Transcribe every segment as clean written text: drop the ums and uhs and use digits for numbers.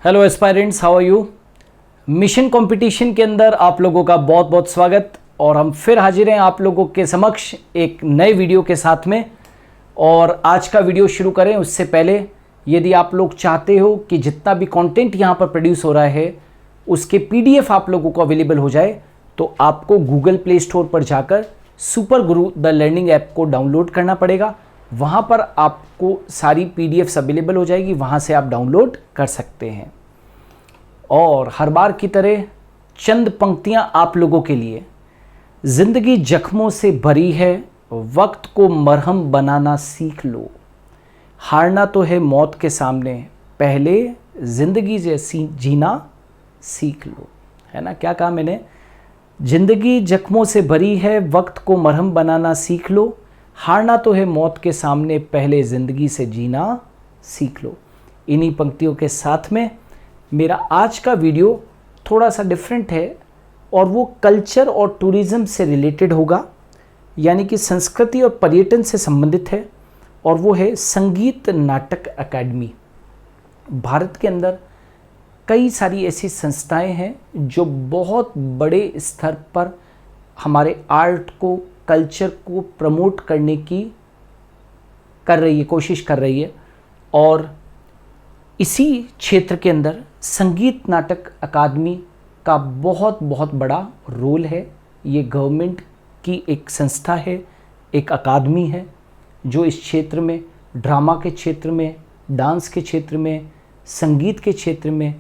Hello aspirants, how are you. Mission competition के अंदर आप लोगों का बहुत बहुत स्वागत। और हम फिर हाजिर हैं आप लोगों के समक्ष एक नए वीडियो के साथ में। और आज का वीडियो शुरू करें उससे पहले यदि आप लोग चाहते हो कि जितना भी कंटेंट यहाँ पर प्रोड्यूस हो रहा है उसके पीडीएफ आप लोगों को अवेलेबल हो जाए, तो आपको गूगल प्ले स्टोर पर जाकर super Guru the learning app को डाउनलोड करना पड़ेगा। वहाँ पर आपको सारी पीडीएफ्स अवेलेबल हो जाएगी, वहाँ से आप डाउनलोड कर सकते हैं। और हर बार की तरह चंद पंक्तियाँ आप लोगों के लिए। जिंदगी जख्मों से भरी है, वक्त को मरहम बनाना सीख लो। हारना तो है मौत के सामने, पहले जिंदगी जैसी जीना सीख लो। है ना, क्या कहा मैंने? जिंदगी जख्मों से भरी है, वक्त को मरहम बनाना सीख लो। हारना तो है मौत के सामने, पहले ज़िंदगी से जीना सीख लो। इन्हीं पंक्तियों के साथ में मेरा आज का वीडियो थोड़ा सा डिफरेंट है और वो कल्चर और टूरिज़्म से रिलेटेड होगा, यानी कि संस्कृति और पर्यटन से संबंधित है। और वो है संगीत नाटक अकादमी। भारत के अंदर कई सारी ऐसी संस्थाएं हैं जो बहुत बड़े स्तर पर हमारे आर्ट को, कल्चर को प्रमोट करने की कोशिश कर रही है। और इसी क्षेत्र के अंदर संगीत नाटक अकादमी का बहुत बहुत बड़ा रोल है। ये गवर्नमेंट की एक संस्था है, एक अकादमी है जो इस क्षेत्र में, ड्रामा के क्षेत्र में, डांस के क्षेत्र में, संगीत के क्षेत्र में,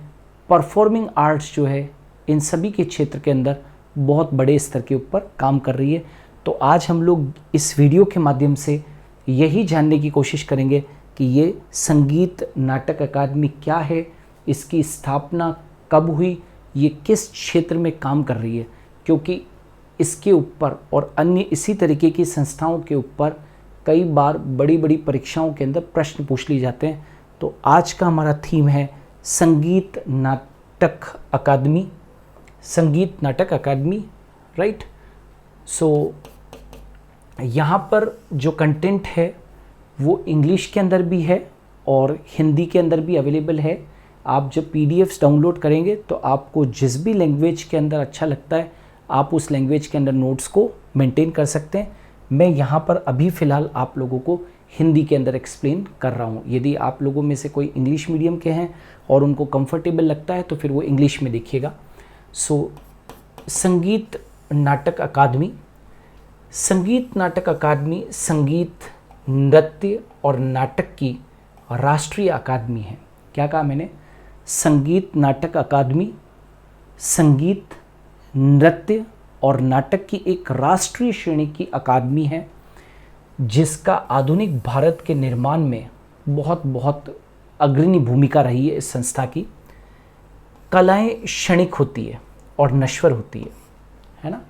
परफॉर्मिंग आर्ट्स जो है, इन सभी के क्षेत्र के अंदर बहुत बड़े स्तर के ऊपर काम कर रही है। तो आज हम लोग इस वीडियो के माध्यम से यही जानने की कोशिश करेंगे कि ये संगीत नाटक अकादमी क्या है, इसकी स्थापना कब हुई, ये किस क्षेत्र में काम कर रही है, क्योंकि इसके ऊपर और अन्य इसी तरीके की संस्थाओं के ऊपर कई बार बड़ी बड़ी परीक्षाओं के अंदर प्रश्न पूछ लिए जाते हैं। तो आज का हमारा थीम है संगीत नाटक अकादमी, संगीत नाटक अकादमी, राइट। सो यहाँ पर जो कंटेंट है वो इंग्लिश के अंदर भी है और हिंदी के अंदर भी अवेलेबल है। आप जब पीडीएफ्स डाउनलोड करेंगे तो आपको जिस भी लैंग्वेज के अंदर अच्छा लगता है आप उस लैंग्वेज के अंदर नोट्स को मेंटेन कर सकते हैं। मैं यहाँ पर अभी फ़िलहाल आप लोगों को हिंदी के अंदर एक्सप्लेन कर रहा हूँ। यदि आप लोगों में से कोई इंग्लिश मीडियम के हैं और उनको कंफर्टेबल लगता है तो फिर वो इंग्लिश में देखिएगा। सो संगीत नाटक अकादमी। संगीत नाटक अकादमी संगीत, नृत्य और नाटक की राष्ट्रीय अकादमी है। क्या कहा मैंने? संगीत नाटक अकादमी संगीत, नृत्य और नाटक की एक राष्ट्रीय श्रेणी की अकादमी है, जिसका आधुनिक भारत के निर्माण में बहुत बहुत अग्रणी भूमिका रही है। इस संस्था की कलाएं क्षणिक होती है और नश्वर होती है ना।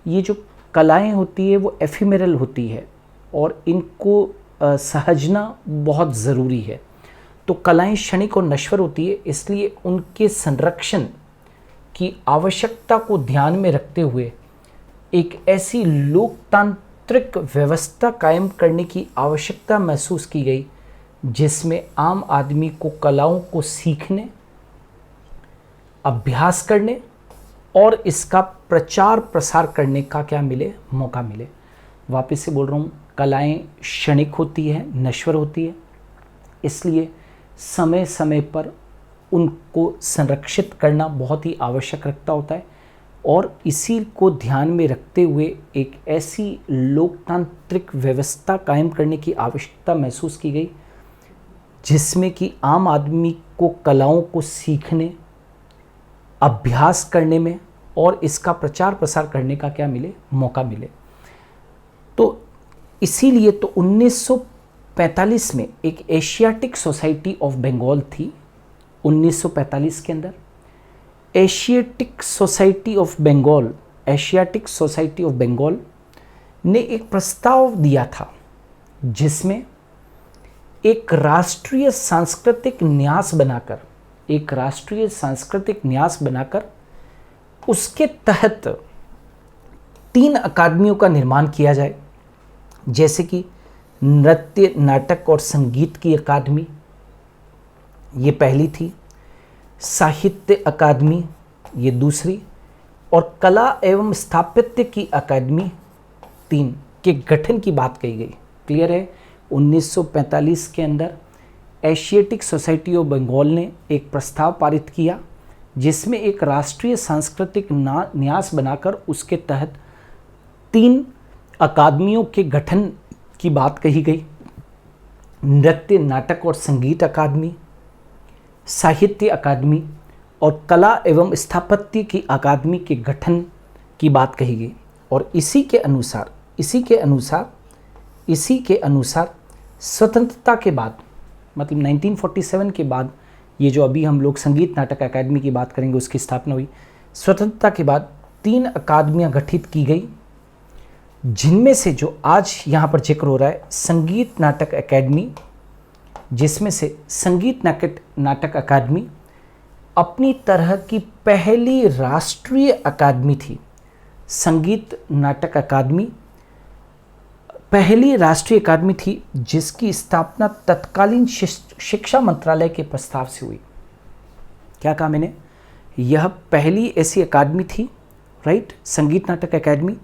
ये जो कलाएं होती है वो एफिमेरल होती है और इनको सहजना बहुत ज़रूरी है। तो कलाएं क्षणिक और नश्वर होती है, इसलिए उनके संरक्षण की आवश्यकता को ध्यान में रखते हुए एक ऐसी लोकतांत्रिक व्यवस्था कायम करने की आवश्यकता महसूस की गई जिसमें आम आदमी को कलाओं को सीखने, अभ्यास करने और इसका प्रचार प्रसार करने का क्या मिले, मौका मिले। वापस से बोल रहा हूँ, कलाएं क्षणिक होती है, नश्वर होती है, इसलिए समय समय पर उनको संरक्षित करना बहुत ही आवश्यक रखता होता है। और इसी को ध्यान में रखते हुए एक ऐसी लोकतांत्रिक व्यवस्था कायम करने की आवश्यकता महसूस की गई जिसमें कि आम आदमी को कलाओं को सीखने, अभ्यास करने में और इसका प्रचार प्रसार करने का क्या मिले, मौका मिले। तो इसीलिए तो 1945 में एक एशियाटिक सोसाइटी ऑफ बंगाल थी। 1945 के अंदर एशियाटिक सोसाइटी ऑफ बंगाल ने एक प्रस्ताव दिया था जिसमें एक राष्ट्रीय सांस्कृतिक न्यास बनाकर उसके तहत 3 अकादमियों का निर्माण किया जाए, जैसे कि नृत्य, नाटक और संगीत की अकादमी, ये पहली थी। साहित्य अकादमी ये दूसरी, और कला एवं स्थापत्य की अकादमी 3 के गठन की बात कही गई। क्लियर है। 1945 के अंदर एशियाटिक सोसाइटी ऑफ बंगाल ने एक प्रस्ताव पारित किया जिसमें एक राष्ट्रीय सांस्कृतिक न्यास बनाकर उसके तहत 3 अकादमियों के गठन की बात कही गई। नृत्य, नाटक और संगीत अकादमी, साहित्य अकादमी और कला एवं स्थापत्य की अकादमी के गठन की बात कही गई। और इसी के अनुसार स्वतंत्रता के बाद, मतलब 1947 के बाद, ये जो अभी हम लोग संगीत नाटक अकादमी की बात करेंगे उसकी स्थापना हुई। स्वतंत्रता के बाद 3 अकादमियां गठित की गई, जिनमें से जो आज यहाँ पर जिक्र हो रहा है संगीत नाटक अकादमी, जिसमें से संगीत नाटक अकादमी अपनी तरह की पहली राष्ट्रीय अकादमी थी। संगीत नाटक अकादमी पहली राष्ट्रीय अकादमी थी जिसकी स्थापना तत्कालीन शिक्षा मंत्रालय के प्रस्ताव से हुई। क्या कहा मैंने? यह पहली ऐसी अकादमी थी, राइट, संगीत नाटक अकादमी,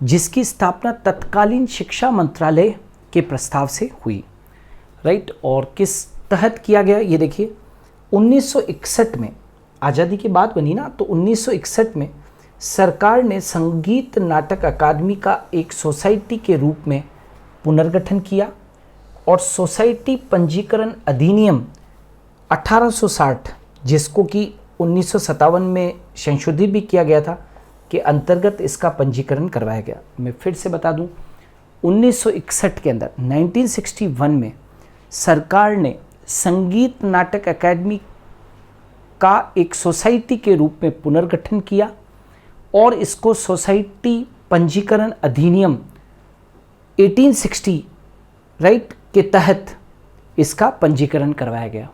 जिसकी स्थापना तत्कालीन शिक्षा मंत्रालय के प्रस्ताव से हुई, राइट। और किस तहत किया गया ये देखिए, 1961 में आज़ादी के बाद बनी ना, तो 1961 में सरकार ने संगीत नाटक अकादमी का एक सोसाइटी के रूप में पुनर्गठन किया और सोसाइटी पंजीकरण अधिनियम 1860, जिसको कि 1957 में संशोधित भी किया गया था, के अंतर्गत इसका पंजीकरण करवाया गया। मैं फिर से बता दूं, 1961 के अंदर 1961 में सरकार ने संगीत नाटक अकादमी का एक सोसाइटी के रूप में पुनर्गठन किया और इसको सोसाइटी पंजीकरण अधिनियम 1860, राइट, के तहत इसका पंजीकरण करवाया गया।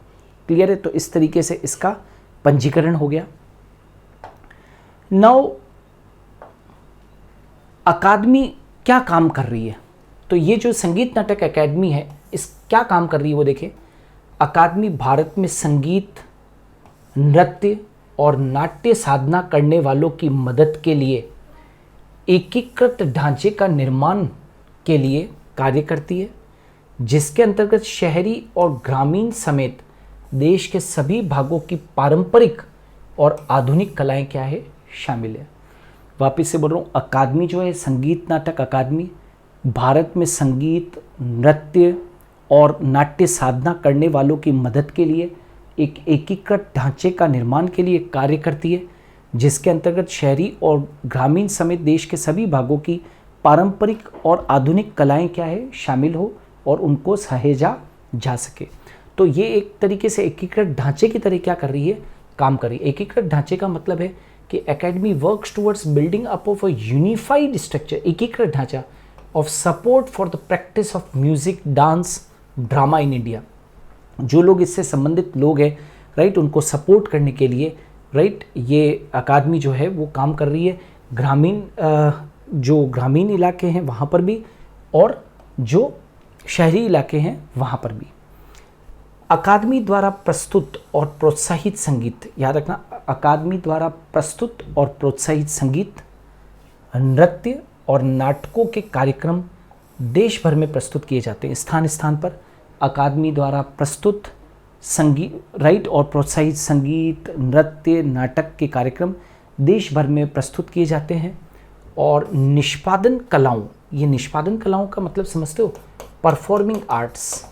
क्लियर है? तो इस तरीके से इसका पंजीकरण हो गया। नाउ अकादमी क्या काम कर रही है? तो ये जो संगीत नाटक अकादमी है, इस क्या काम कर रही है वो देखिए। अकादमी भारत में संगीत, नृत्य और नाट्य साधना करने वालों की मदद के लिए एकीकृत ढांचे का निर्माण के लिए कार्य करती है, जिसके अंतर्गत शहरी और ग्रामीण समेत देश के सभी भागों की पारंपरिक और आधुनिक कलाएं क्या है, शामिल है। वापस से बोल रहा हूँ, अकादमी जो है संगीत नाटक अकादमी भारत में संगीत, नृत्य और नाट्य साधना करने वालों की मदद के लिए एक एकीकृत ढांचे का निर्माण के लिए कार्य करती है, जिसके अंतर्गत शहरी और ग्रामीण समेत देश के सभी भागों की पारंपरिक और आधुनिक कलाएं क्या है, शामिल हो और उनको सहेजा जा सके। तो ये एक तरीके से एकीकृत ढांचे की तरह क्या कर रही है, काम कर रही है। एकीकृत ढांचे का मतलब है कि academy works towards building up of a unified structure, एकीकृत ढांचा of support for the practice of music, dance, drama in India. जो लोग इससे संबंधित लोग हैं, राइट, उनको सपोर्ट करने के लिए, राइट, ये अकादमी जो है वो काम कर रही है। ग्रामीण जो ग्रामीण इलाके हैं वहाँ पर भी और जो शहरी इलाके हैं वहाँ पर भी। अकादमी द्वारा प्रस्तुत और प्रोत्साहित संगीत, याद रखना, अकादमी द्वारा प्रस्तुत और प्रोत्साहित संगीत, नृत्य और नाटकों के कार्यक्रम देश भर में प्रस्तुत किए जाते हैं। स्थान स्थान पर अकादमी द्वारा प्रस्तुत संगीत, राइट, और प्रोत्साहित संगीत, नृत्य, नाटक के कार्यक्रम देश भर में प्रस्तुत किए जाते हैं। और निष्पादन कलाओं, ये निष्पादन कलाओं का मतलब समझते हो, परफॉर्मिंग आर्ट्स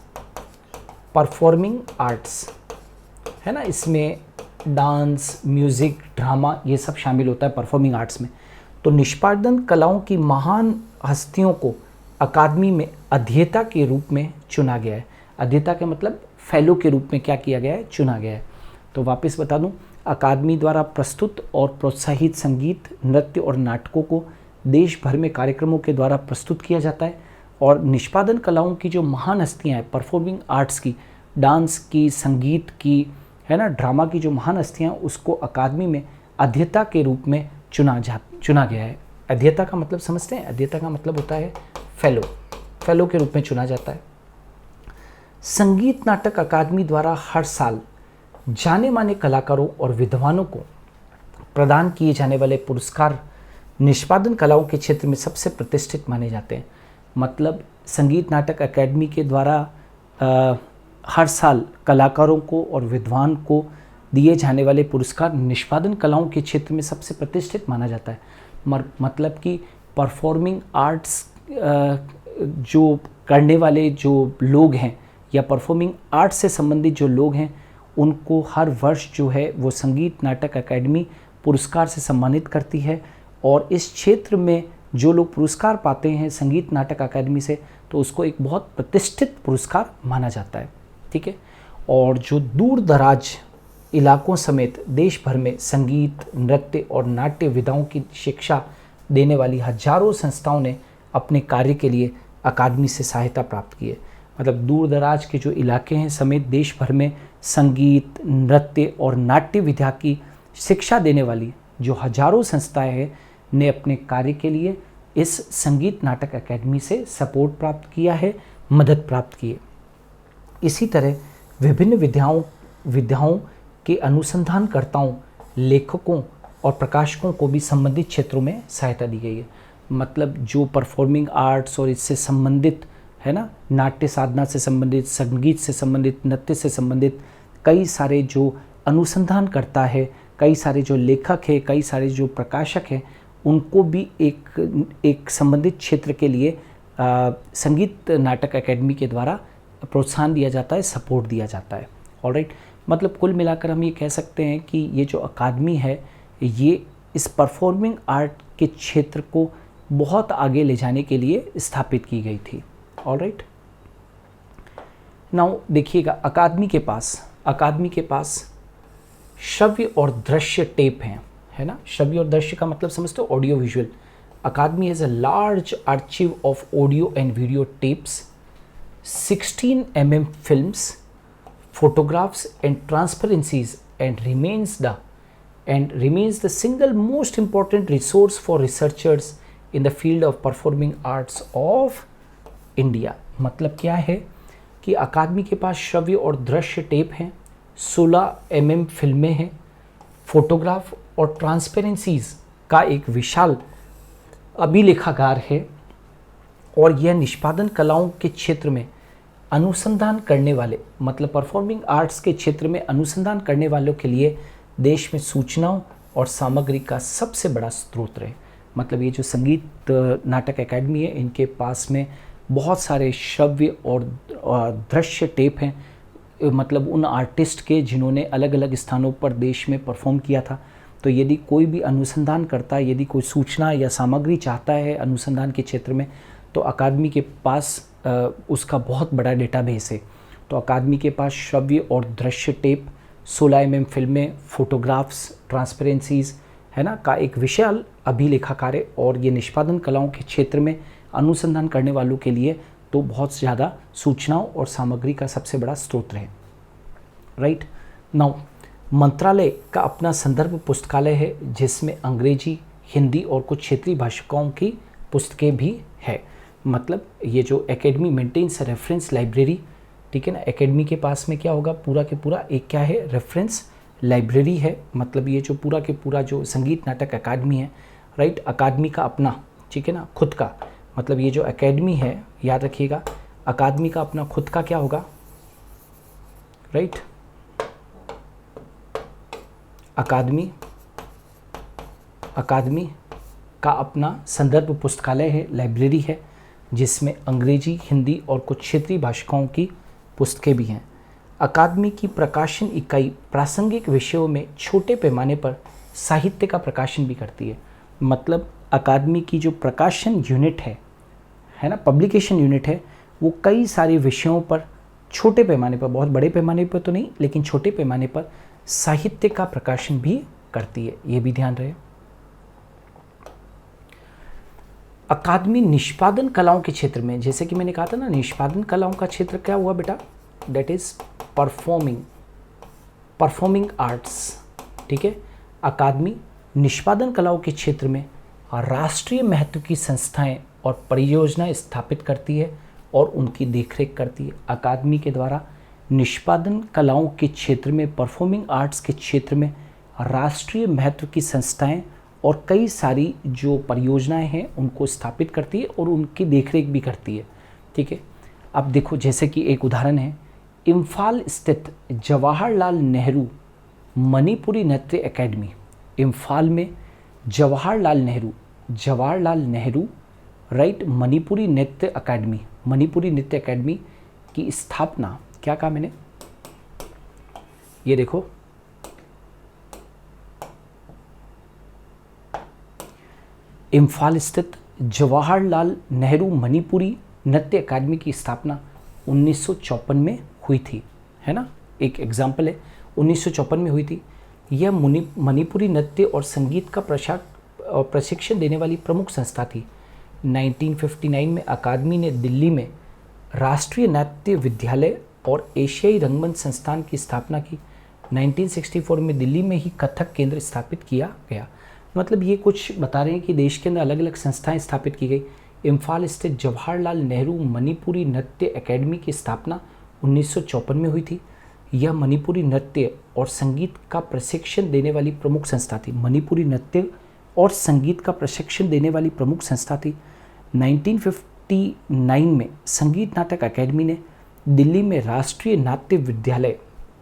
है ना, इसमें डांस, म्यूज़िक, ड्रामा ये सब शामिल होता है परफॉर्मिंग आर्ट्स में। तो निष्पादन कलाओं की महान हस्तियों को अकादमी में अध्येता के रूप में चुना गया है। अध्येता का मतलब फेलो के रूप में क्या किया गया है, चुना गया है। तो वापस बता दूं, अकादमी द्वारा प्रस्तुत और प्रोत्साहित संगीत, नृत्य और नाटकों को देश भर में कार्यक्रमों के द्वारा प्रस्तुत किया जाता है। और निष्पादन कलाओं की जो महान हस्तियाँ हैं, परफॉर्मिंग आर्ट्स की, डांस की, संगीत की, है ना, ड्रामा की जो महान हस्तियाँ, उसको अकादमी में अध्येता के रूप में चुना गया है। अध्येता का मतलब समझते हैं? अध्येता का मतलब होता है फेलो के रूप में चुना जाता है। संगीत नाटक अकादमी द्वारा हर साल जाने माने कलाकारों और विद्वानों को प्रदान किए जाने वाले पुरस्कार निष्पादन कलाओं के क्षेत्र में सबसे प्रतिष्ठित माने जाते हैं। मतलब संगीत नाटक अकादमी के द्वारा हर साल कलाकारों को और विद्वान को दिए जाने वाले पुरस्कार निष्पादन कलाओं के क्षेत्र में सबसे प्रतिष्ठित माना जाता है। मतलब कि परफॉर्मिंग आर्ट्स जो करने वाले जो लोग हैं या परफॉर्मिंग आर्ट्स से संबंधित जो लोग हैं उनको हर वर्ष जो है वो संगीत नाटक अकादमी पुरस्कार से सम्मानित करती है। और इस क्षेत्र में जो लोग पुरस्कार पाते हैं संगीत नाटक अकादमी से तो उसको एक बहुत प्रतिष्ठित पुरस्कार माना जाता है। ठीक है। और जो दूर दराज इलाकों समेत देश भर में संगीत, नृत्य और नाट्य विधाओं की शिक्षा देने वाली हजारों संस्थाओं ने अपने कार्य के लिए अकादमी से सहायता प्राप्त की है। मतलब दूर दराज के जो इलाके हैं समेत देश भर में संगीत, नृत्य और नाट्य विधा की शिक्षा देने वाली जो हजारों संस्थाएं हैं ने अपने कार्य के लिए इस संगीत नाटक अकादमी से सपोर्ट प्राप्त किया है, मदद प्राप्त की है। इसी तरह विभिन्न विधाओं के अनुसंधानकर्ताओं, लेखकों और प्रकाशकों को भी संबंधित क्षेत्रों में सहायता दी गई है। मतलब जो परफॉर्मिंग आर्ट्स और इससे संबंधित है ना, नाट्य साधना से संबंधित, संगीत से संबंधित, नृत्य से संबंधित कई सारे जो अनुसंधान करता है, कई सारे जो लेखक हैं, कई सारे जो प्रकाशक हैं, उनको भी एक संबंधित क्षेत्र के लिए संगीत नाटक अकादमी के द्वारा प्रोत्साहन दिया जाता है, सपोर्ट दिया जाता है। ऑलराइट। मतलब कुल मिलाकर हम ये कह सकते हैं कि ये जो अकादमी है ये इस परफॉर्मिंग आर्ट के क्षेत्र को बहुत आगे ले जाने के लिए स्थापित की गई थी। ऑलराइट। नाउ देखिएगा, अकादमी के पास श्रव्य और दृश्य टेप हैं, है ना। श्रव्य और दृश्य का मतलब समझते हो, audio visual. Academy has a large archive of audio and video tapes, 16 mm films, photographs and transparencies, and remains the single most important resource for researchers in the field of performing arts of India। मतलब क्या है कि अकादमी के पास श्रव्य और दृश्य tape हैं, 16 mm फिल्में हैं, फोटोग्राफ और ट्रांसपेरेंसीज का एक विशाल अभिलेखागार है। और यह निष्पादन कलाओं के क्षेत्र में अनुसंधान करने वाले, मतलब परफॉर्मिंग आर्ट्स के क्षेत्र में अनुसंधान करने वालों के लिए देश में सूचनाओं और सामग्री का सबसे बड़ा स्रोत है। मतलब ये जो संगीत नाटक अकादमी है इनके पास में बहुत सारे श्रव्य और दृश्य टेप हैं, मतलब उन आर्टिस्ट के जिन्होंने अलग अलग स्थानों पर देश में परफॉर्म किया था। तो यदि कोई भी अनुसंधान करता है, यदि कोई सूचना या सामग्री चाहता है अनुसंधान के क्षेत्र में, तो अकादमी के पास उसका बहुत बड़ा डेटाबेस है। तो अकादमी के पास श्रव्य और दृश्य टेप, 16 mm फिल्में, फोटोग्राफ्स, ट्रांसपेरेंसीज, है ना, का एक विशाल अभिलेखागार है। और ये निष्पादन कलाओं के क्षेत्र में अनुसंधान करने वालों के लिए तो बहुत ज़्यादा सूचनाओं और सामग्री का सबसे बड़ा स्रोत है। राइट। नाउ मंत्रालय का अपना संदर्भ पुस्तकालय है जिसमें अंग्रेजी, हिंदी और कुछ क्षेत्रीय भाषाओं की पुस्तकें भी है। मतलब ये जो एकेडमी मेंटेन्स रेफरेंस लाइब्रेरी, ठीक है ना। एकेडमी के पास में क्या होगा, पूरा के पूरा एक क्या है, रेफरेंस लाइब्रेरी है। मतलब ये जो पूरा के पूरा जो संगीत नाटक अकादमी है, राइट, अकादमी का अपना, ठीक है ना, खुद का, मतलब ये जो एकेडमी है, याद रखिएगा, अकादमी का अपना खुद का क्या होगा, राइट, अकादमी का अपना संदर्भ पुस्तकालय है, लाइब्रेरी है, जिसमें अंग्रेजी, हिंदी और कुछ क्षेत्रीय भाषाओं की पुस्तकें भी हैं। अकादमी की प्रकाशन इकाई प्रासंगिक विषयों में छोटे पैमाने पर साहित्य का प्रकाशन भी करती है। मतलब अकादमी की जो प्रकाशन यूनिट है ना, पब्लिकेशन यूनिट है, वो कई सारे विषयों पर छोटे पैमाने पर, बहुत बड़े पैमाने पर तो नहीं, लेकिन छोटे पैमाने पर साहित्य का प्रकाशन भी करती है, ये भी ध्यान रहे। अकादमी निष्पादन कलाओं के क्षेत्र में, जैसे कि मैंने कहा था ना, निष्पादन कलाओं का क्षेत्र क्या हुआ बेटा, दैट इज परफॉर्मिंग आर्ट्स, ठीक है। अकादमी निष्पादन कलाओं के क्षेत्र में राष्ट्रीय महत्व की संस्थाएं और परियोजनाएं स्थापित करती है और उनकी देखरेख करती है। अकादमी के द्वारा निष्पादन कलाओं के क्षेत्र में, परफॉर्मिंग आर्ट्स के क्षेत्र में राष्ट्रीय महत्व की संस्थाएं और कई सारी जो परियोजनाएं हैं उनको स्थापित करती है और उनकी देखरेख भी करती है। ठीक है, अब देखो जैसे कि एक उदाहरण है, इम्फाल स्थित जवाहरलाल नेहरू मणिपुरी नृत्य एकेडमी। इम्फाल में जवाहरलाल नेहरू राइट मणिपुरी नृत्य अकेडमी की स्थापना, क्या कहा मैंने, ये देखो, इम्फाल स्थित जवाहरलाल नेहरू मणिपुरी नृत्य अकादमी की स्थापना 1954 में हुई थी, है ना, एक एग्जाम्पल है, 1954 में हुई थी। यह मणिपुरी नृत्य और संगीत का प्रशिक्षण देने वाली प्रमुख संस्था थी। 1959 में अकादमी ने दिल्ली में राष्ट्रीय नाट्य विद्यालय और एशियाई रंगमंच संस्थान की स्थापना की। 1964 में दिल्ली में ही कथक केंद्र स्थापित किया गया। मतलब ये कुछ बता रहे हैं कि देश के अंदर अलग अलग संस्थाएं स्थापित की गई। इम्फाल स्थित जवाहरलाल नेहरू मणिपुरी नृत्य एकेडमी की स्थापना 1954 में हुई थी। यह मणिपुरी नृत्य और संगीत का प्रशिक्षण देने वाली प्रमुख संस्था थी। मणिपुरी नृत्य और संगीत का प्रशिक्षण देने वाली प्रमुख संस्था थी। 1959 में संगीत नाटक अकादमी ने दिल्ली में राष्ट्रीय नाट्य विद्यालय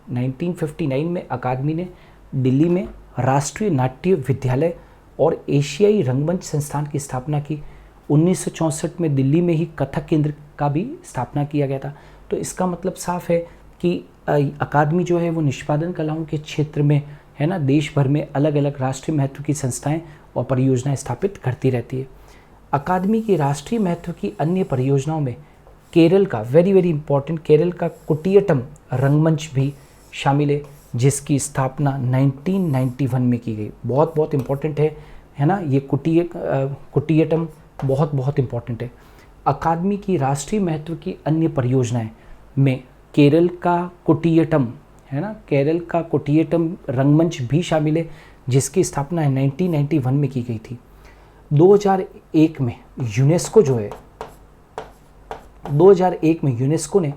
1959 में अकादमी ने दिल्ली में राष्ट्रीय नाट्य विद्यालय और एशियाई रंगमंच संस्थान की स्थापना की। 1964 में दिल्ली में ही कथक केंद्र का भी स्थापना किया गया था। तो इसका मतलब साफ है कि अकादमी जो है वो निष्पादन कलाओं के क्षेत्र में, है ना, देश भर में अलग अलग राष्ट्रीय महत्व की संस्थाएं और परियोजनाएं स्थापित करती रहती है। अकादमी की राष्ट्रीय महत्व की अन्य परियोजनाओं में केरल का वेरी इंपॉर्टेंट, केरल का कुटियट्टम रंगमंच भी शामिल है, जिसकी स्थापना 1991 में की गई। बहुत इंपॉर्टेंट है ना, ये कुटियट्टम बहुत इंपॉर्टेंट है। अकादमी की राष्ट्रीय महत्व की अन्य परियोजनाएं में केरल का कुटियट्टम, है ना, केरल का कुटियट्टम रंगमंच भी शामिल है, जिसकी स्थापना 1991 में की गई थी। 2001 में यूनेस्को ने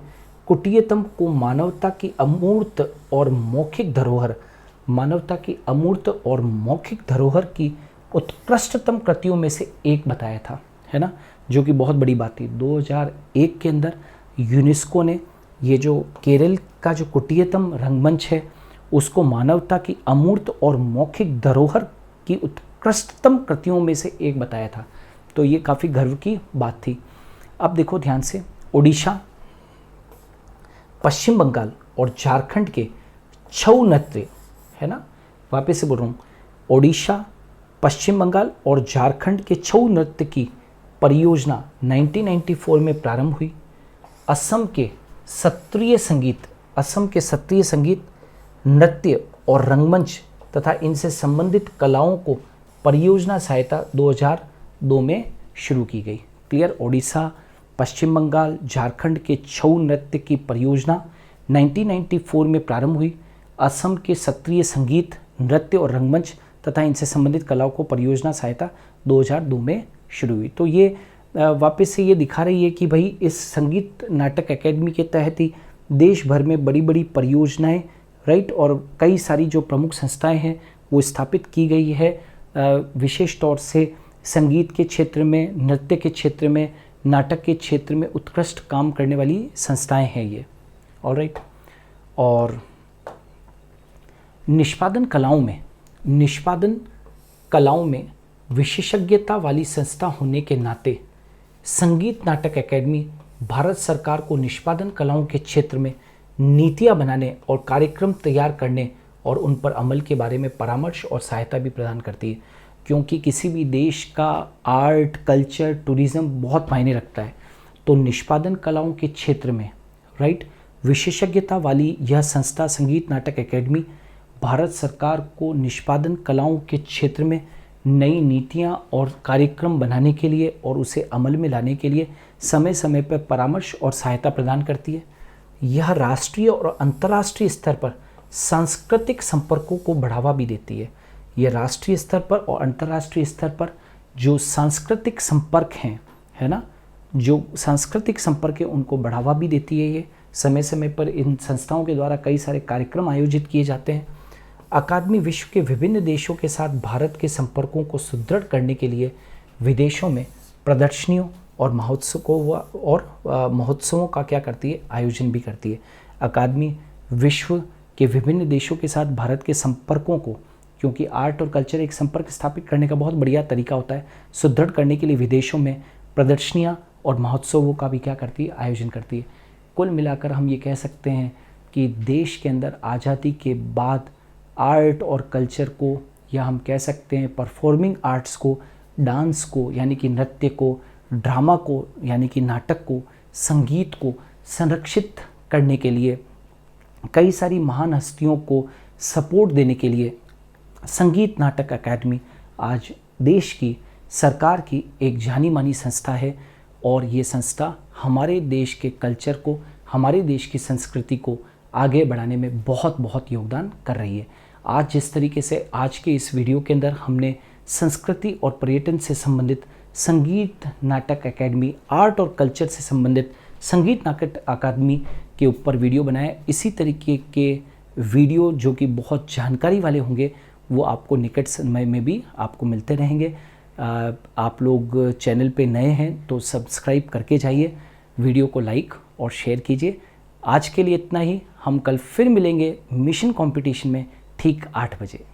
कुटियट्टम को मानवता की अमूर्त और मौखिक धरोहर की उत्कृष्टतम कृतियों में से एक बताया था, है ना, जो कि बहुत बड़ी बात थी। 2001 के अंदर यूनेस्को ने ये जो केरल का जो कुटियट्टम रंगमंच है उसको मानवता की अमूर्त और मौखिक धरोहर की उत्कृष्टतम कृतियों में से एक बताया था। तो ये काफ़ी गर्व की बात थी। अब देखो ध्यान से, ओडिशा, पश्चिम बंगाल और झारखंड के छऊ नृत्य, है ना, वापस से बोल रहा हूँ, ओडिशा, पश्चिम बंगाल और झारखंड के छऊ नृत्य की परियोजना 1994 में प्रारंभ हुई। असम के सत्रीय संगीत, नृत्य और रंगमंच तथा इनसे संबंधित कलाओं को परियोजना सहायता 2002 में शुरू की गई। क्लियर, ओडिशा, पश्चिम बंगाल, झारखंड के छऊ नृत्य की परियोजना 1994 में प्रारंभ हुई। असम के सत्रीय संगीत, नृत्य और रंगमंच तथा इनसे संबंधित कलाओं को परियोजना सहायता 2002 में शुरू हुई। तो ये वापस से ये दिखा रही है कि भाई इस संगीत नाटक एकेडमी के तहत ही देश भर में बड़ी बड़ी परियोजनाएं, राइट, और कई सारी जो प्रमुख संस्थाएं हैं वो स्थापित की गई है। विशेष तौर से संगीत के क्षेत्र में, नृत्य के क्षेत्र में, नाटक के क्षेत्र में उत्कृष्ट काम करने वाली संस्थाएं हैं ये। ऑलराइट, और निष्पादन कलाओं में विशेषज्ञता वाली संस्था होने के नाते संगीत नाटक एकेडमी भारत सरकार को निष्पादन कलाओं के क्षेत्र में नीतियां बनाने और कार्यक्रम तैयार करने और उन पर अमल के बारे में परामर्श और सहायता भी प्रदान करती है। क्योंकि किसी भी देश का आर्ट, कल्चर, टूरिज़्म बहुत मायने रखता है, तो निष्पादन कलाओं के क्षेत्र में, राइट, विशेषज्ञता वाली यह संस्था संगीत नाटक एकेडमी भारत सरकार को निष्पादन कलाओं के क्षेत्र में नई नीतियां और कार्यक्रम बनाने के लिए और उसे अमल में लाने के लिए समय समय पर परामर्श और सहायता प्रदान करती है। यह राष्ट्रीय और अंतर्राष्ट्रीय स्तर पर सांस्कृतिक संपर्कों को बढ़ावा भी देती है। यह राष्ट्रीय स्तर पर और अंतर्राष्ट्रीय स्तर पर जो सांस्कृतिक संपर्क हैं, है ना, जो सांस्कृतिक संपर्क है उनको बढ़ावा भी देती है ये समय समय पर इन संस्थाओं के द्वारा कई सारे कार्यक्रम आयोजित किए जाते हैं। अकादमी विश्व के विभिन्न देशों के साथ भारत के संपर्कों को सुदृढ़ करने के लिए विदेशों में प्रदर्शनियों और महोत्सवों का क्या करती है, आयोजन भी करती है। अकादमी विश्व के विभिन्न देशों के साथ भारत के संपर्कों को, क्योंकि आर्ट और कल्चर एक संपर्क स्थापित करने का बहुत बढ़िया तरीका होता है, सुदृढ़ करने के लिए विदेशों में प्रदर्शनियाँ और महोत्सवों का भी क्या करती है, आयोजन करती है। कुल मिलाकर हम ये कह सकते हैं कि देश के अंदर आज़ादी के बाद आर्ट और कल्चर को, या हम कह सकते हैं परफॉर्मिंग आर्ट्स को, डांस को यानी कि नृत्य को, ड्रामा को यानी कि नाटक को, संगीत को संरक्षित करने के लिए, कई सारी महान हस्तियों को सपोर्ट देने के लिए संगीत नाटक अकादमी आज देश की सरकार की एक जानी मानी संस्था है। और ये संस्था हमारे देश के कल्चर को, हमारे देश की संस्कृति को आगे बढ़ाने में बहुत बहुत योगदान कर रही है। आज जिस तरीके से आज के इस वीडियो के अंदर हमने संस्कृति और पर्यटन से संबंधित संगीत नाटक अकादमी, आर्ट और कल्चर से संबंधित संगीत नाटक अकादमी के ऊपर वीडियो बनाया, इसी तरीके के वीडियो जो कि बहुत जानकारी वाले होंगे वो आपको निकट समय में भी आपको मिलते रहेंगे। आप लोग चैनल पे नए हैं तो सब्सक्राइब करके जाइए, वीडियो को लाइक और शेयर कीजिए। आज के लिए इतना ही। हम कल फिर मिलेंगे मिशन कंपटीशन में ठीक 8 बजे।